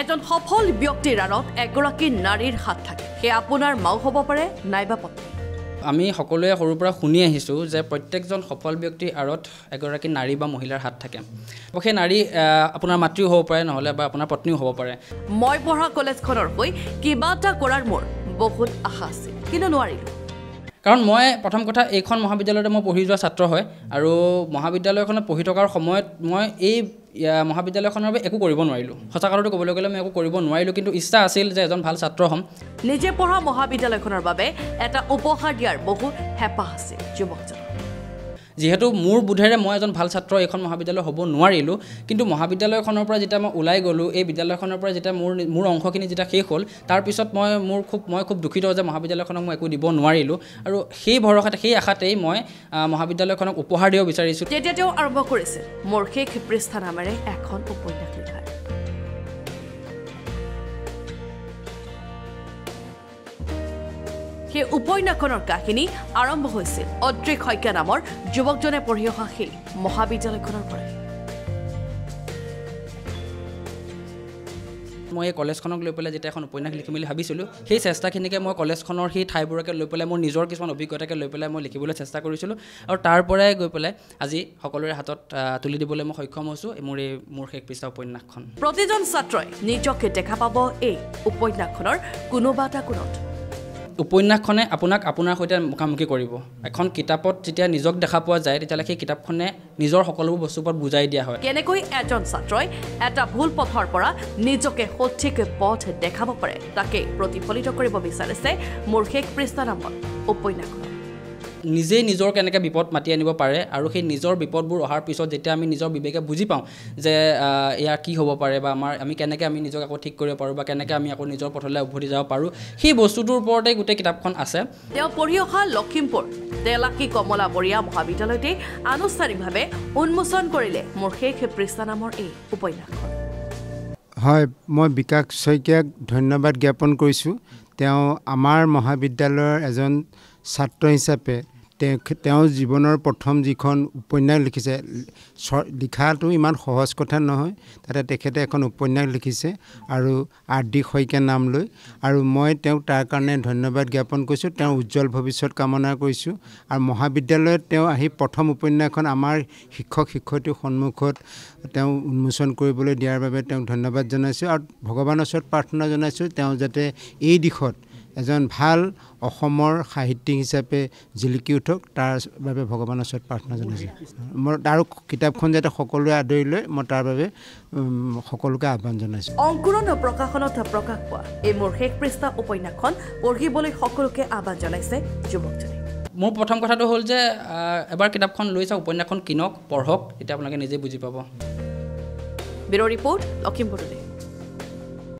এজন সফল ব্যক্তিৰ আঁৰত এগৰাকী নাৰীৰ হাত থাকে সে আপোনাৰ মাও হ'ব পাৰে নাইবা পত্নী আমি সকলোৱে সৰুৰ পৰা শুনি আহিছোঁ যে প্ৰত্যেকজন সফল ব্যক্তিৰ আঁৰত এগৰাকী নাৰী বা মহিলাৰ হাত থাকে সেই নাৰী আপোনাৰ মাতৃও হ'ব পাৰে নহ'লে বা আপোনাৰ পত্নীও হ'ব পাৰে মই পঢ়া কলেজখনৰ হৈ কিবা এটা কৰাৰ মোৰ বহুত আশা আছিল কিন্তু নোৱাৰিলোঁ কাৰণ মই প্ৰথম কথা এইখন মহাবিদ্যালয়তে মই পঢ়ি যোৱা ছাত্ৰ হয় আৰু মহাবিদ্যালয়খনত পঢ়ি থকাৰ সময়ত মই এই মহাবিদ্যালয়খনৰ বাবে একো কৰিব নোৱাৰিলোঁ সঁচা কথাটো ক'বলৈ গ'লে মই একো কৰিব নোৱাৰিলোঁ কিন্তু ইচ্ছা আছিল যে এজন ভাল ছাত্ৰ হ'ম নিজে পঢ়া মহাবিদ্যালয়খনৰ বাবে এটা উপহাৰ দিয়াৰ বহু হেঁপাহ আছিল যুৱকজন যিহেতু মোৰ বোধেৰে মই এজন ভাল ছাত্ৰ এইখন মহাবিদ্যালয় হ'ব নোৱাৰিলোঁ কিন্তু মহাবিদ্যালয়খনৰ পৰা যেতিয়া মই ওলাই গ'লোঁ এই বিদ্যালয়খনৰ পৰা যেতিয়া মোৰ অংশখিনি যেতিয়া শেষ হ'ল তাৰপিছত মই খুব দুখিত যে মহাবিদ্যালয়খনক মই একো দিব নোৱাৰিলোঁ আৰু সেই ভৰসাতে সেই আশাতেই মই মহাবিদ্যালয়খনক উপহাৰ দিব বিচাৰিছোঁ তেতিয়া তেওঁ আৰম্ভ কৰিছিল মোৰ শেষ পৃষ্ঠা নামেৰে এখন উপন্যাস লিখা সেই উপন্যাসখনৰ কাহিনী আৰম্ভ হৈছিল অদ্ৰিক শইকীয়া নামৰ যুৱকজনে পঢ়ি অহা সেই মহাবিদ্যালয়খনৰ পৰা মই এই কলেজখনক লৈ পেলাই যেতিয়া এখন উপন্যাস লিখিম বুলি ভাবিছিলোঁ সেই চেষ্টাখিনিকে মই কলেজখনৰ সেই ঠাইবোৰকে লৈ পেলাই মোৰ নিজৰ কিছুমান অভিজ্ঞতাকে লৈ পেলাই মই লিখিবলৈ চেষ্টা কৰিছিলোঁ আৰু তাৰ পৰাই গৈ পেলাই আজি সকলোৰে হাতত তুলি দিবলৈ মই সক্ষম হৈছোঁ মোৰ শেষ পৃষ্ঠা উপন্যাসখন প্ৰতিজন ছাত্ৰই নিজকে দেখা পাব এই উপন্যাসখনৰ কোনোবা এটা কোণত উপন্যাসখনে আপোনাক আপোনাৰ সৈতে মুখামুখি কৰিব এখন কিতাপত যেতিয়া নিজক দেখা পোৱা যায় তেতিয়াহ'লে সেই কিতাপখনে নিজৰ সকলোবোৰ বস্তুৰ ওপৰত বুজাই দিয়া হয় কেনেকৈ এজন ছাত্ৰই এটা ভুল পথৰ পৰা নিজকে সঠিক পথ দেখাব পাৰে তাকে প্ৰতিফলিত কৰিব বিচাৰিছে মোৰ শেষ পৃষ্ঠা নামৰ উপন্যাসখন নিজেই নিজৰ কেনেকৈ বিপদ মাতি আনিব পাৰে আৰু সেই নিজৰ বিপদবোৰ অহাৰ পিছত যেতিয়া আমি নিজৰ বিবেকে বুজি পাওঁ যে ইয়াৰ কি হ'ব পাৰে বা আমি কেনেকৈ আমি নিজক আকৌ ঠিক কৰিব পাৰোঁ বা কেনেকৈ আমি আকৌ নিজৰ পথলৈ উভতি যাব পাৰোঁ সেই বস্তুটোৰ ওপৰতে গোটেই কিতাপখন আছে তেওঁ পঢ়ি অহা লখিমপুৰ তেলাকী কমলা বৰীয়া মহাবিদ্যালয়তে আনুষ্ঠানিকভাৱে উন্মোচন কৰিলে মোৰ শেষ পৃষ্ঠা নামৰ এই উপন্যাসখন হয় মই বিকাশ শইকীয়াক ধন্যবাদ জ্ঞাপন কৰিছোঁ তেওঁ আমাৰ মহাবিদ্যালয়ৰ এজন ছাত্ৰ হিচাপে তেওঁ জীৱনৰ প্ৰথম যিখন উপন্যাস লিখিছে লিখাটো ইমান সহজ কথা নহয় তাতে তেখেতে এখন উপন্যাস লিখিছে আৰু আৰডি শইকীয়া নাম লৈ আৰু মই তেওঁক তাৰ কাৰণে ধন্যবাদ জ্ঞাপন কৰিছোঁ তেওঁৰ উজ্জ্বল ভৱিষ্যত কামনা কৰিছোঁ আৰু মহাবিদ্যালয়ত তেওঁ আহি প্ৰথম উপন্যাসখন আমাৰ শিক্ষক শিক্ষয়িত্ৰীৰ সন্মুখত তেওঁ উন্মোচন কৰিবলৈ দিয়াৰ বাবে তেওঁক ধন্যবাদ জনাইছোঁ আৰু ভগৱানৰ ওচৰত প্ৰাৰ্থনা জনাইছোঁ তেওঁ যাতে এই দিশত এজন ভাল অসমৰ সাহিত্যিক হিচাপে জিলিকি উঠক তাৰ বাবে ভগৱানৰ ওচৰত প্ৰাৰ্থনা জনাইছোঁ মই আৰু কিতাপখন যাতে সকলোৱে আদৰি লয় মই তাৰ বাবে সকলোকে আহ্বান জনাইছোঁ অংকুৰণ প্ৰকাশনত প্ৰকাশ পোৱা এই মোৰ শেষ পৃষ্ঠা উপন্যাসখন পঢ়িবলৈ সকলোকে আহ্বান জনাইছে যুৱকজনে মোৰ প্ৰথম কথাটো হ'ল যে এবাৰ কিতাপখন লৈ চাওক উপন্যাসখন কিনক পঢ়ক তেতিয়া আপোনালোকে নিজে বুজি পাব ব্যুৰ ৰিপৰ্ট লখিমপুৰ